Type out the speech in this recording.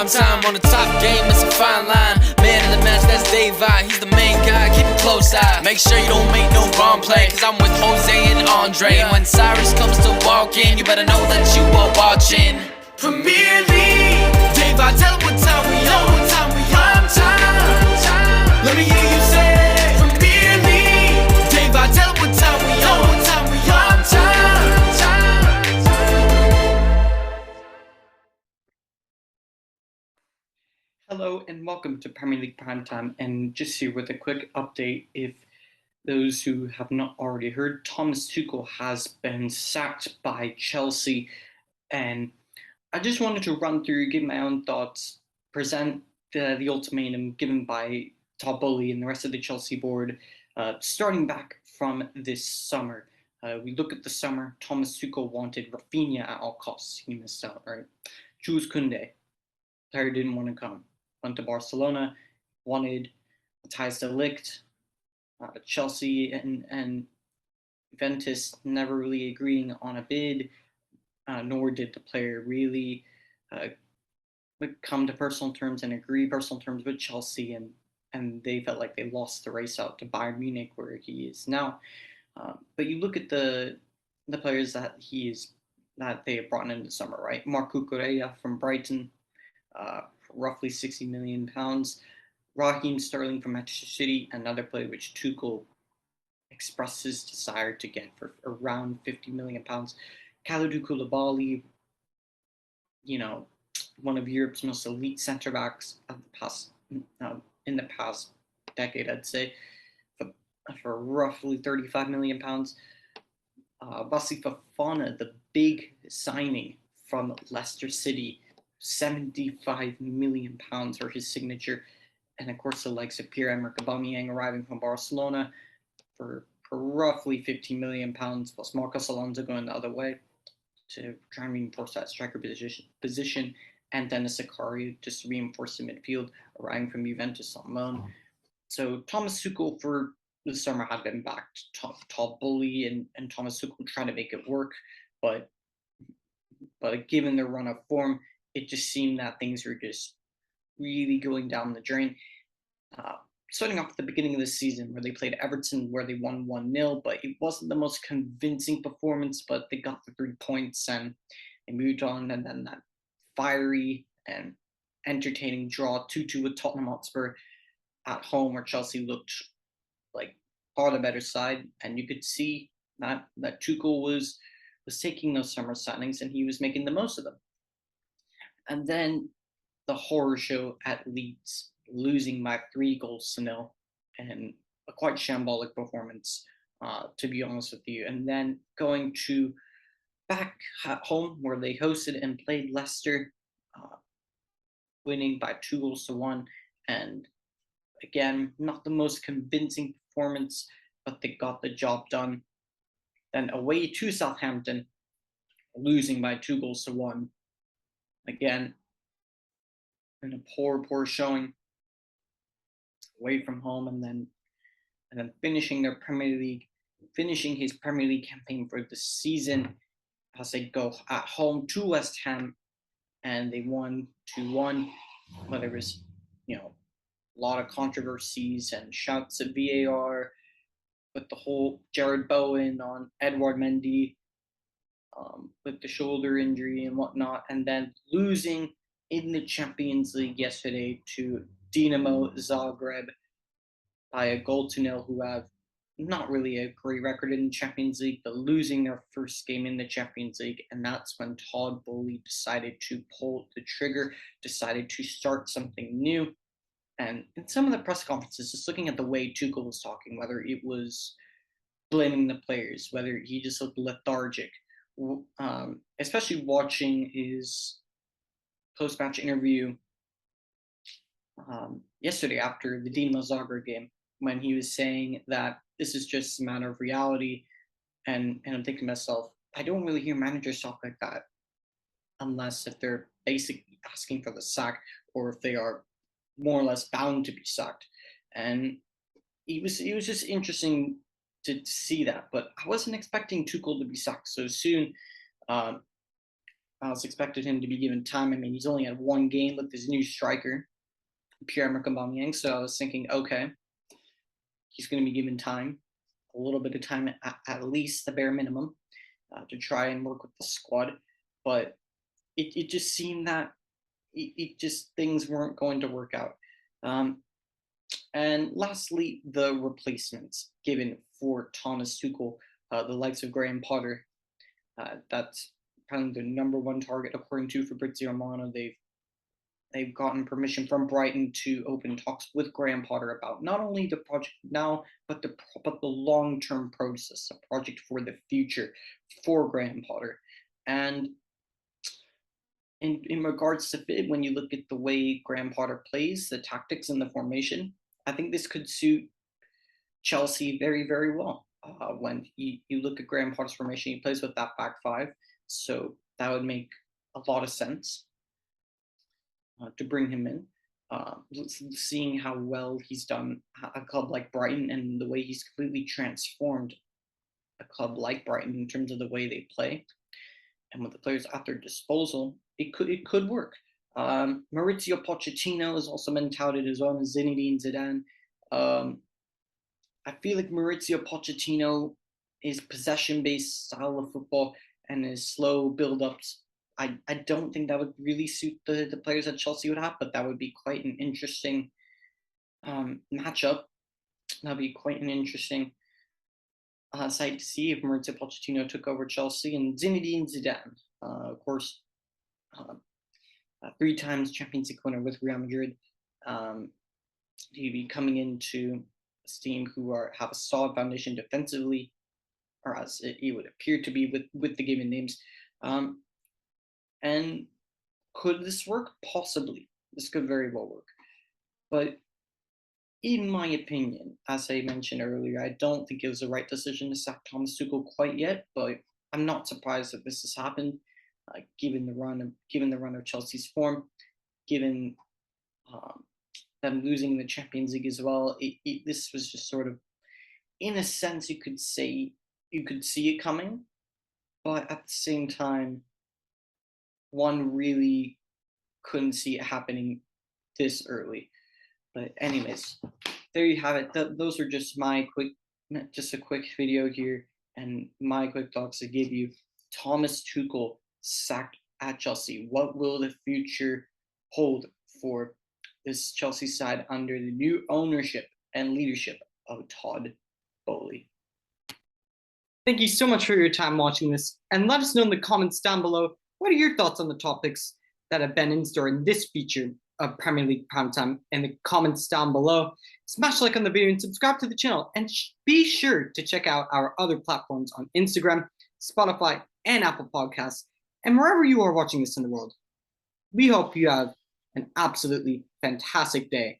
prime time on the top game, it's a fine line. Man in the match, that's Daveye, he's the main guy, keep a close eye. Make sure you don't make no wrong play, cause I'm with Jose and Andre. And when Cyrus comes to walk in, you better know that you are watching Premier League. Daveye, tell him what time we on, what time we on. Time. Let me hear you say Premier League. Daveye, tell him what time we on, what time we on. Time. Hello and welcome to Premier League Primetime, and just here with a quick update. If those who have not already heard, Thomas Tuchel has been sacked by Chelsea, and I just wanted to run through, give my own thoughts, present the ultimatum given by Todd Boehly and the rest of the Chelsea board, starting back from this summer. We look at the summer. Thomas Tuchel wanted Rafinha at all costs. He missed out, right? Jules Koundé, player didn't want to come. Went to Barcelona, wanted Matthijs de Ligt. Chelsea and Juventus never really agreeing on a bid, nor did the player really come to personal terms and agree personal terms with Chelsea, and they felt like they lost the race out to Bayern Munich, where he is now. But you look at the players that they have brought in the summer, right? Marco Correa from Brighton, roughly £60 million. Raheem Sterling from Manchester City, another player which Tuchel expressed his desire to get for around £50 million. Kalidou Koulibaly, one of Europe's most elite centre backs of in the past decade, I'd say, for roughly £35 million. Wesley Fofana, the big signing from Leicester City, £75 million for his signature. And of course, the likes of Pierre-Emerick Aubameyang arriving from Barcelona for roughly £15 million, plus Marcos Alonso going the other way to try and reinforce that striker position, and Dennis Zakaria just to reinforce the midfield, arriving from Juventus on loan. So Thomas Tuchel for the summer had been backed. Todd Boehly and Thomas Tuchel trying to make it work, but given their run of form, it just seemed that things were just really going down the drain. Starting off at the beginning of the season, where they played Everton, where they won 1-0, but it wasn't the most convincing performance, but they got the 3 points and they moved on. And then that fiery and entertaining draw 2-2 with Tottenham Hotspur at home, where Chelsea looked like far the better side, and you could see that Tuchel was taking those summer signings and he was making the most of them. And then the horror show at Leeds, losing by 3-0, and a quite shambolic performance, to be honest with you. And then going to back at home, where they hosted and played Leicester, winning by 2-1. And again, not the most convincing performance, but they got the job done. Then away to Southampton, losing by 2-1. Again, in a poor showing away from home, and then finishing his Premier League campaign for the season as they go at home to West Ham, and they won 2-1. But there was, a lot of controversies and shouts at VAR with the whole Jared Bowen on Edouard Mendy, with the shoulder injury and whatnot, and then losing in the Champions League yesterday to Dinamo Zagreb by a 0-0, who have not really a great record in the Champions League, but losing their first game in the Champions League. And that's when Todd Boehly decided to pull the trigger, decided to start something new. And in some of the press conferences, just looking at the way Tuchel was talking, whether it was blaming the players, whether he just looked lethargic, especially watching his post-match interview yesterday after the Dinamo Zagreb game, when he was saying that this is just a matter of reality. And I'm thinking to myself, I don't really hear managers talk like that unless if they're basically asking for the sack, or if they are more or less bound to be sacked. And it was just interesting to see that, but I wasn't expecting Tuchel to be sacked so soon. I was expected him to be given time. I mean, he's only had one game with his new striker, Pierre-Emerick Aubameyang. So I was thinking, okay, he's going to be given time, a little bit of time at least, the bare minimum, to try and work with the squad. But it just seemed that it just things weren't going to work out. And lastly, the replacements given for Thomas Tuchel, the likes of Graham Potter. That's probably the number one target according to Fabrizio Romano. They've gotten permission from Brighton to open talks with Graham Potter about not only the project now, but the long-term process, a project for the future for Graham Potter. And in regards to fit, when you look at the way Graham Potter plays, the tactics and the formation, I think this could suit Chelsea very, very well. When you look at Graham Potter's formation, he plays with that back five, so that would make a lot of sense to bring him in. Seeing how well he's done a club like Brighton and the way he's completely transformed a club like Brighton in terms of the way they play and with the players at their disposal, it could work. Maurizio Pochettino has also been touted as well as Zinedine Zidane. I feel like Maurizio Pochettino, his possession-based style of football and his slow build-ups, I don't think that would really suit the players that Chelsea would have, but that would be quite an interesting matchup. That would be quite an interesting sight to see if Maurizio Pochettino took over Chelsea. And Zinedine Zidane, of course, 3 times Champions League winner with Real Madrid. He'd be coming into a team who have a solid foundation defensively, or as it would appear to be with the given names. And could this work? Possibly. This could very well work. But in my opinion, as I mentioned earlier, I don't think it was the right decision to sack Thomas Tuchel quite yet, but I'm not surprised that this has happened, given the run of Chelsea's form, given them losing the Champions League as well. This was just sort of, in a sense, you could see it coming, but at the same time, one really couldn't see it happening this early. But anyways, there you have it. Those are just a quick video here and my quick thoughts to give you. Thomas Tuchel sacked at Chelsea. What will the future hold for this Chelsea side under the new ownership and leadership of Todd Boehly? Thank you so much for your time watching this, and let us know in the comments down below, what are your thoughts on the topics that have been in store in this feature of Premier League Primetime in the comments down below. Smash like on the video and subscribe to the channel, and be sure to check out our other platforms on Instagram, Spotify, and Apple Podcasts, and wherever you are watching this in the world. We hope you have an absolutely fantastic day.